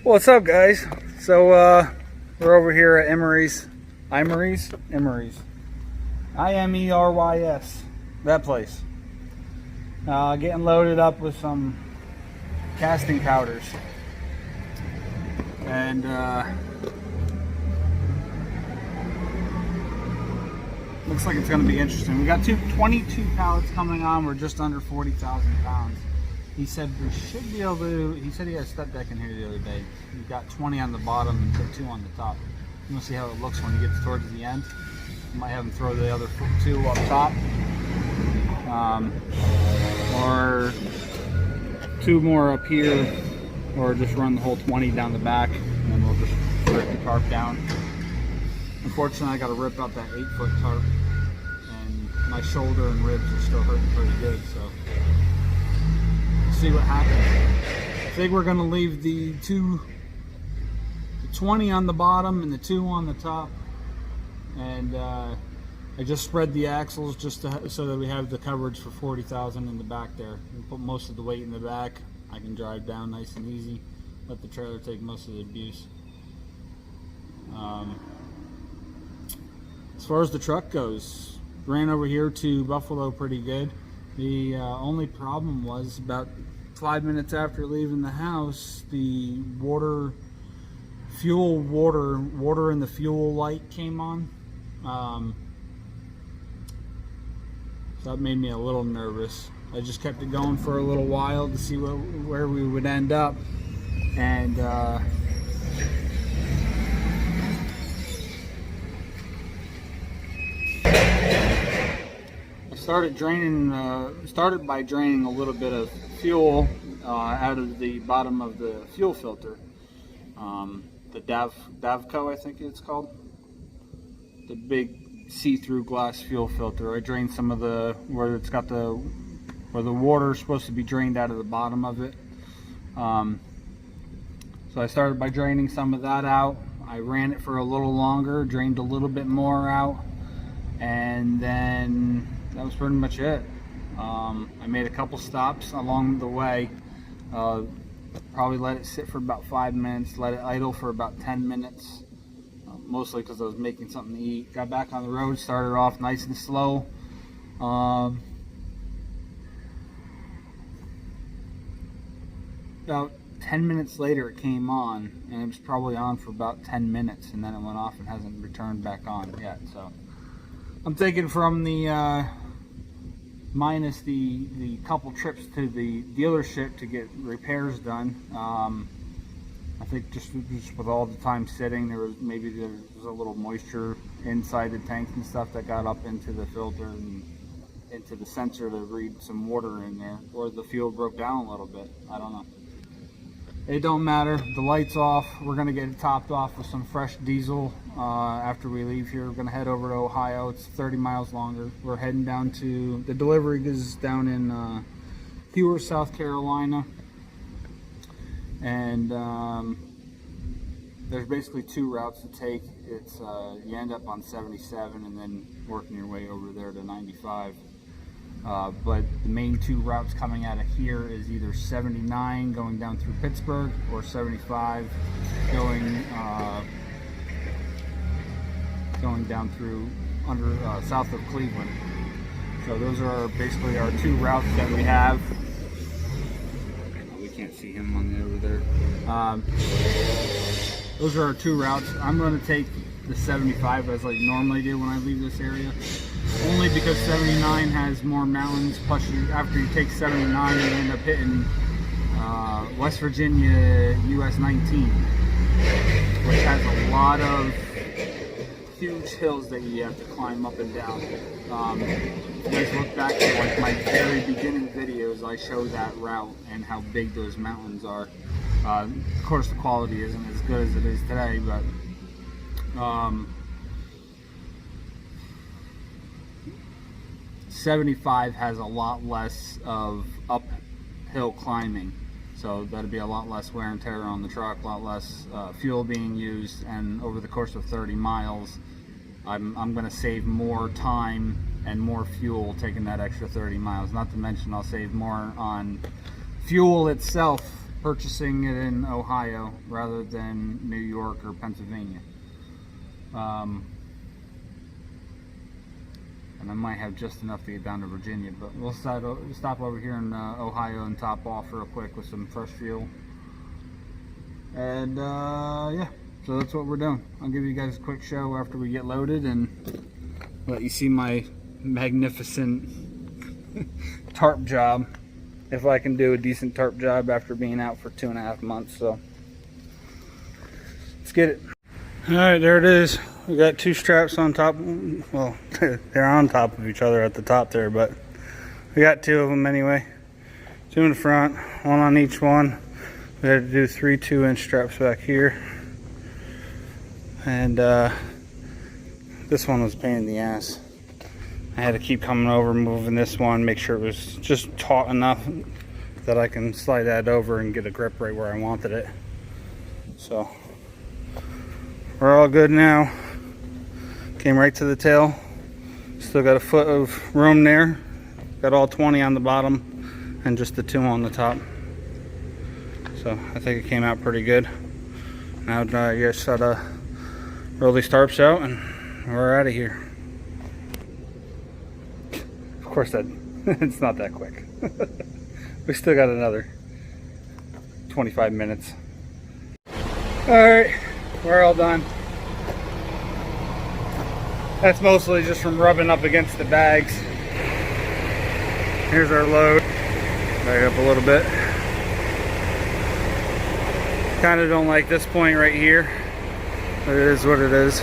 What's up, guys? So we're over here at Emery's. Imerys? Imerys. That place. Getting loaded up with some casting powders. And looks like it's going to be interesting. We got 22 pallets coming on. We're just under 40,000 pounds. He said we should be able to, he said he had a step deck in here the other day. We got 20 on the bottom and put 2 on the top. We'll see how it looks when he gets towards the end. We might have him throw the other 2 up top. Or 2 more up here, or just run the whole 20 down the back, and then we'll just rip the tarp down. Unfortunately, I got to rip out that 8-foot tarp, and my shoulder and ribs are still hurting pretty good, so see what happens. I think we're going to leave the 20 on the bottom and the 2 on the top, and I just spread the axles just so that we have the coverage for 40,000 in the back there. We put most of the weight in the back. I can drive down nice and easy, let the trailer take most of the abuse. As far as the truck goes, ran over here to Buffalo pretty good. The only problem was about 5 minutes after leaving the house, the water in the fuel light came on. So that made me a little nervous. I just kept it going for a little while to see where we would end up, and I started by draining a little bit of fuel out of the bottom of the fuel filter. The Davco, I think it's called. The big see-through glass fuel filter. I drained some of where the water is supposed to be drained out of the bottom of it. So I started by draining some of that out. I ran it for a little longer, drained a little bit more out, and then that was pretty much it. I made a couple stops along the way. Probably let it sit for about 5 minutes, let it idle for about 10 minutes, mostly because I was making something to eat. Got back on the road, started off nice and slow. About 10 minutes later it came on, and it was probably on for about 10 minutes, and then it went off and hasn't returned back on yet. So I'm thinking from the minus the couple trips to the dealership to get repairs done, I think just with all the time sitting, there was a little moisture inside the tanks and stuff that got up into the filter and into the sensor to read some water in there, or the fuel broke down a little bit. I don't know. It don't matter. The light's off. We're gonna get it topped off with some fresh diesel after we leave here. We're gonna head over to Ohio. It's 30 miles longer. We're heading down to, the delivery is down in Hewer, South Carolina, and there's basically 2 routes to take. It's you end up on 77 and then working your way over there to 95. But the main 2 routes coming out of here is either 79 going down through Pittsburgh, or 75 going down through south of Cleveland. So those are basically our 2 routes that we have. We can't see him on the over there. Those are our 2 routes. I'm going to take the 75 as I normally do when I leave this area, only because 79 has more mountains. Plus, after you take 79, you end up hitting West Virginia US 19, which has a lot of huge hills that you have to climb up and down. If you guys look back at like my very beginning videos, I show that route and how big those mountains are. Of course, the quality isn't as good as it is today, but 75 has a lot less of uphill climbing, so that'd be a lot less wear and tear on the truck, a lot less fuel being used, and over the course of 30 miles I'm going to save more time and more fuel taking that extra 30 miles. Not to mention I'll save more on fuel itself purchasing it in Ohio rather than New York or Pennsylvania. And I might have just enough to get down to Virginia, but we'll stop over here in Ohio and top off real quick with some fresh fuel. And yeah, so that's what we're doing. I'll give you guys a quick show after we get loaded and let you see my magnificent tarp job, if I can do a decent tarp job after being out for 2.5 months. So let's get it. All right, there it is. We got 2 straps on top. Well, they're on top of each other at the top there, but we got 2 of them anyway. 2 in the front, 1 on each one. We had to do 3 2-inch straps back here. And this one was a pain in the ass. I had to keep coming over, moving this one, make sure it was just taut enough that I can slide that over and get a grip right where I wanted it. So we're all good now. Came right to the tail. Still got a foot of room there. Got all 20 on the bottom and just the 2 on the top. So I think it came out pretty good. Now I just gotta roll these tarps out and we're out of here. Of course that it's not that quick. We still got another 25 minutes. Alright, we're all done. That's mostly just from rubbing up against the bags. Here's our load. Back up a little bit. Kind of don't like this point right here, but it is what it is.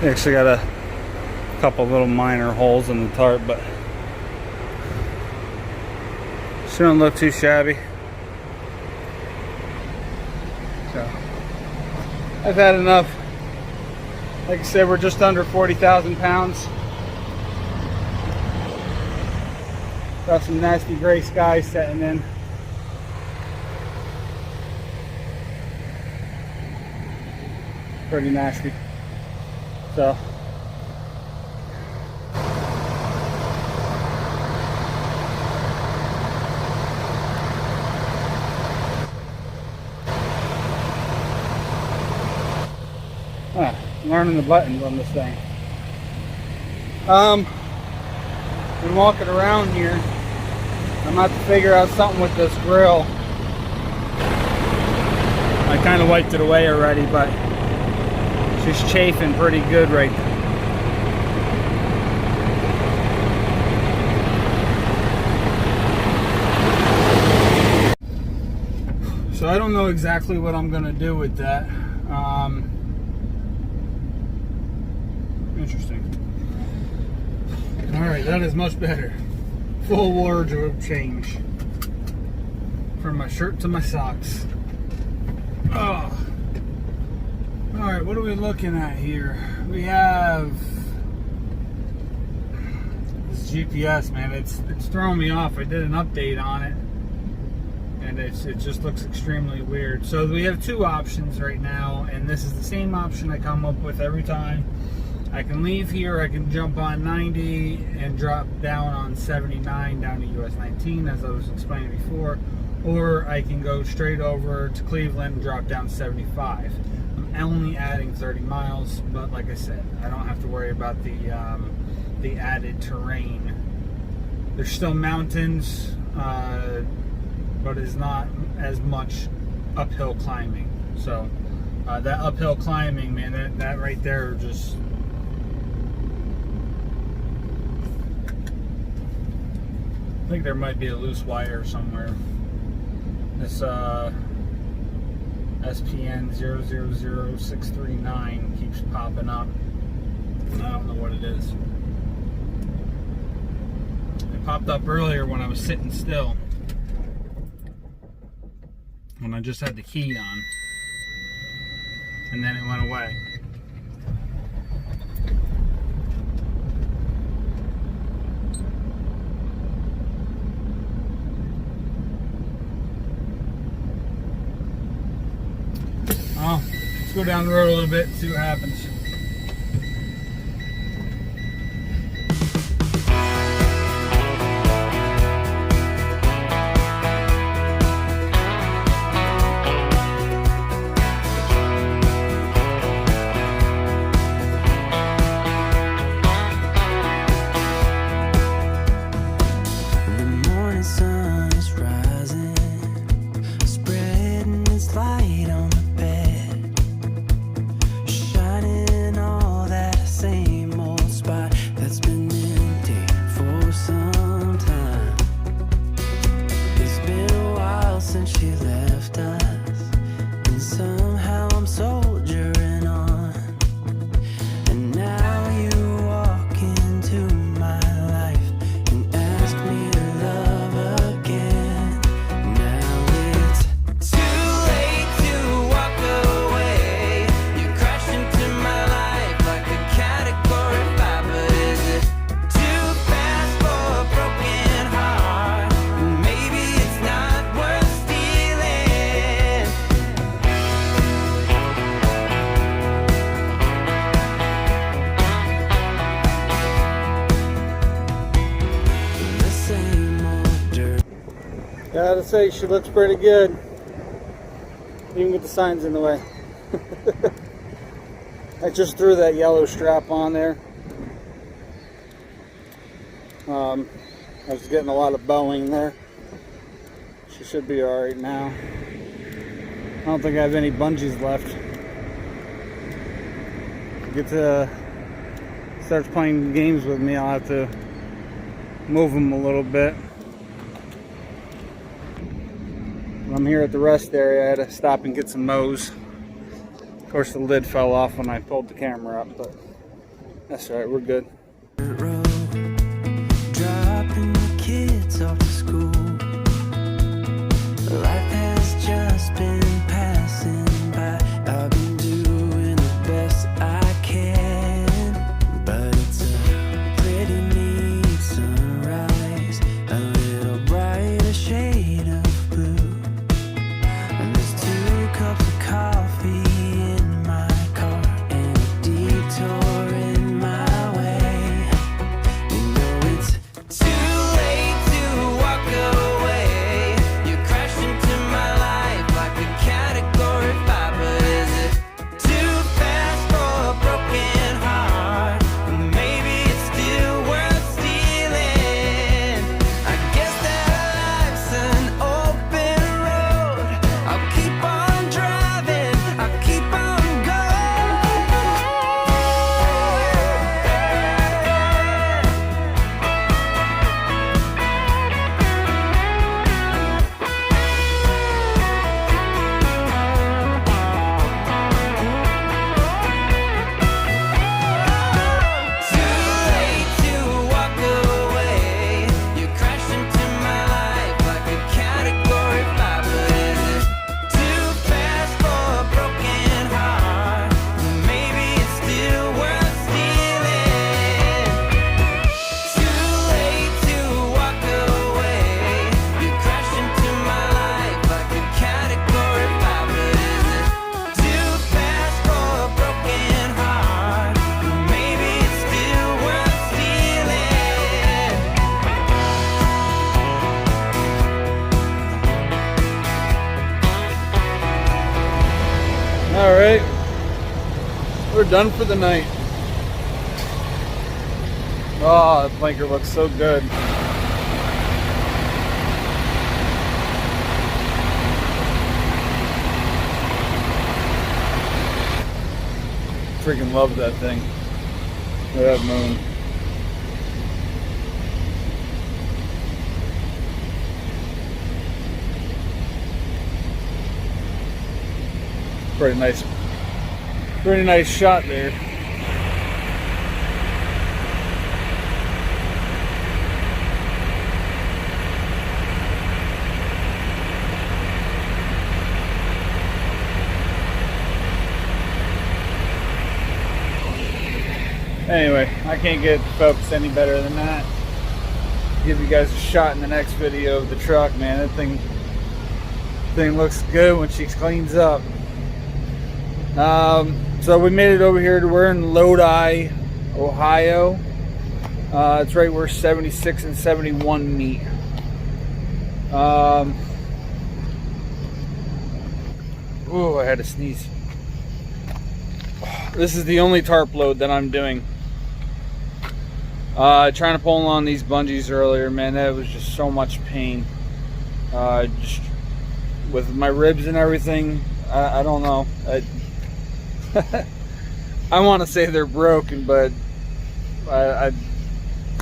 Actually got a couple little minor holes in the tarp, but shouldn't look too shabby. So I've had enough. Like I said, we're just under 40,000 pounds. Got some nasty gray skies setting in. Pretty nasty. So learning the buttons on this thing. Been walking around here. I'm about to figure out something with this grill. I kind of wiped it away already, but she's chafing pretty good right now. So I don't know exactly what I'm gonna do with that. Interesting. Alright, that is much better. Full wardrobe change. From my shirt to my socks. Oh. Alright, what are we looking at here? We have this GPS, man. It's throwing me off. I did an update on it, and it just looks extremely weird. So we have 2 options right now, and this is the same option I come up with every time. I can leave here, I can jump on 90 and drop down on 79 down to US 19, as I was explaining before, or I can go straight over to Cleveland and drop down 75. I'm only adding 30 miles, but like I said, I don't have to worry about the added terrain. There's still mountains, but it's not as much uphill climbing. So that uphill climbing, man, that right there just... I think there might be a loose wire somewhere. This SPN 000639 keeps popping up. I don't know what it is. It popped up earlier when I was sitting still, when I just had the key on, and then it went away. Oh, let's go down the road a little bit and see what happens. Gotta say, she looks pretty good. Even with the signs in the way. I just threw that yellow strap on there. I was getting a lot of bowing there. She should be alright now. I don't think I have any bungees left. Get to starts playing games with me, I'll have to move them a little bit. When I'm here at the rest area, I had to stop and get some mows. Of course, the lid fell off when I pulled the camera up, but that's alright, we're good. Dropping the kids off to school. Life has just been passing by. I've been doing the best I can, but it's a pretty neat sunrise, a little brighter shade of blue. And there's 2 cups of coffee in my car and a detour in my way. You know it's too late to walk away. You crashed into my life like a category 5, but is it too fast for a broken heart? Maybe it's still worth stealing. I guess that life's an open road. I'll keep on driving, I'll keep on going. Too late to walk away. You crashed into my life like a category 5, but is it too fast for a broken heart? Maybe it's still worth stealing. Too late to walk away. You crashed into my life like a category 5, but is it too fast for a broken heart? Maybe it's still worth stealing. Alright, we're done for the night. Oh, that blanket looks so good. Freaking love that thing. Look at that moon. Pretty nice shot there. Anyway, I can't get focused any better than that. Give you guys a shot in the next video of the truck, man. That thing looks good when she cleans up. So we made it over here. We're in Lodi, Ohio. It's right where 76 and 71 meet. Oh, I had to sneeze. This is the only tarp load that I'm doing. Trying to pull on these bungees earlier, man, that was just so much pain. Just with my ribs and everything, I don't know. I want to say they're broken, but I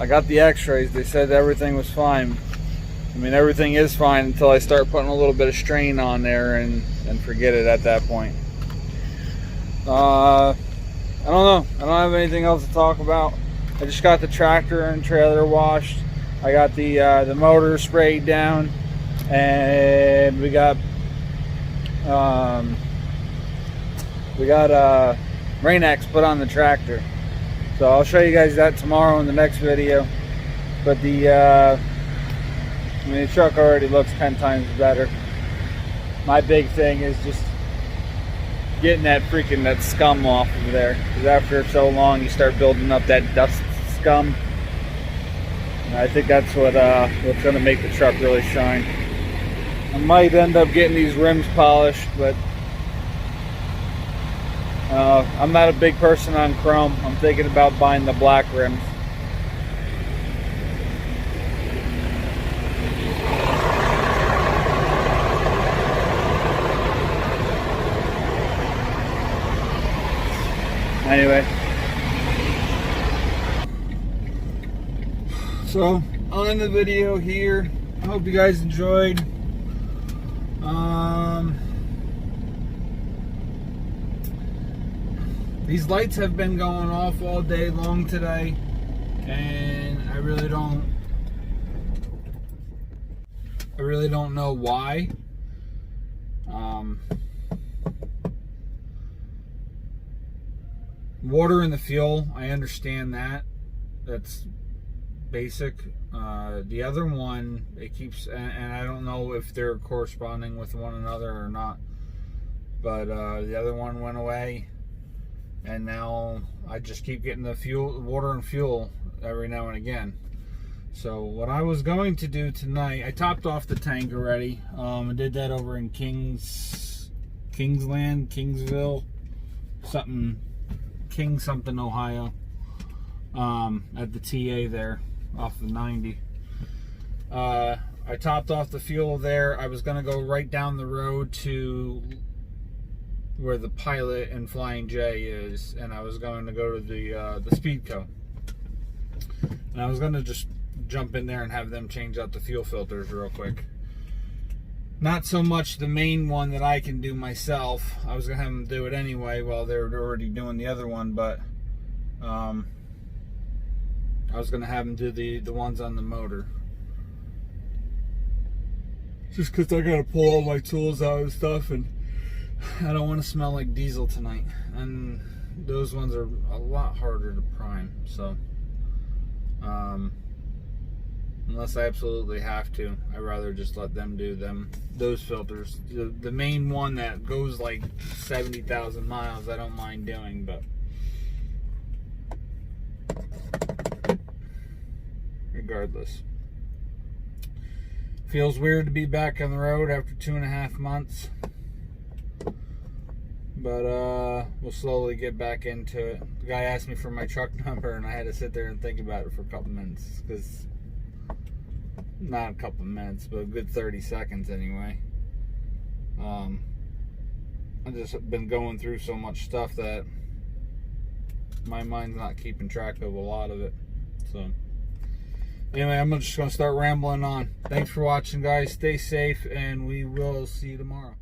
got the x-rays. They said everything was fine. I mean, everything is fine until I start putting a little bit of strain on there and forget it at that point. I don't know. I don't have anything else to talk about. I just got the tractor and trailer washed. I got the motor sprayed down, and we got Rain-X put on the tractor. So I'll show you guys that tomorrow in the next video. But the truck already looks 10 times better. My big thing is just getting that scum off of there, because after so long you start building up that dust scum, and I think that's what's going to make the truck really shine. I might end up getting these rims polished, but I'm not a big person on chrome. I'm thinking about buying the black rims. Anyway, so I'll end the video here. I hope you guys enjoyed. These lights have been going off all day long today, and I really don't know why. Water in the fuel, I understand that. That's basic. The other one, it keeps, and I don't know if they're corresponding with one another or not, but the other one went away, and now I just keep getting the water and fuel every now and again. So what I was going to do tonight, I topped off the tank already. I did that over in Kingsville, something, Ohio, at the TA there off of 90. I topped off the fuel there. I was going to go right down the road to where the Pilot and Flying J is, and I was going to go to the Speedco, and I was going to just jump in there and have them change out the fuel filters real quick. Not so much the main one that I can do myself. I was going to have them do it anyway while they were already doing the other one, but I was going to have them do the ones on the motor. Just because I got to pull all my tools out and stuff, and I don't want to smell like diesel tonight. And those ones are a lot harder to prime, so unless I absolutely have to, I'd rather just let them do those filters. The main one that goes like 70,000 miles, I don't mind doing, but regardless, feels weird to be back on the road after 2.5 months, but we'll slowly get back into it. The guy asked me for my truck number, and I had to sit there and think about it for a couple minutes, because not a couple minutes, but a good 30 seconds anyway. I've just been going through so much stuff that my mind's not keeping track of a lot of it. So anyway, I'm just going to start rambling on. Thanks for watching, guys. Stay safe, and we will see you tomorrow.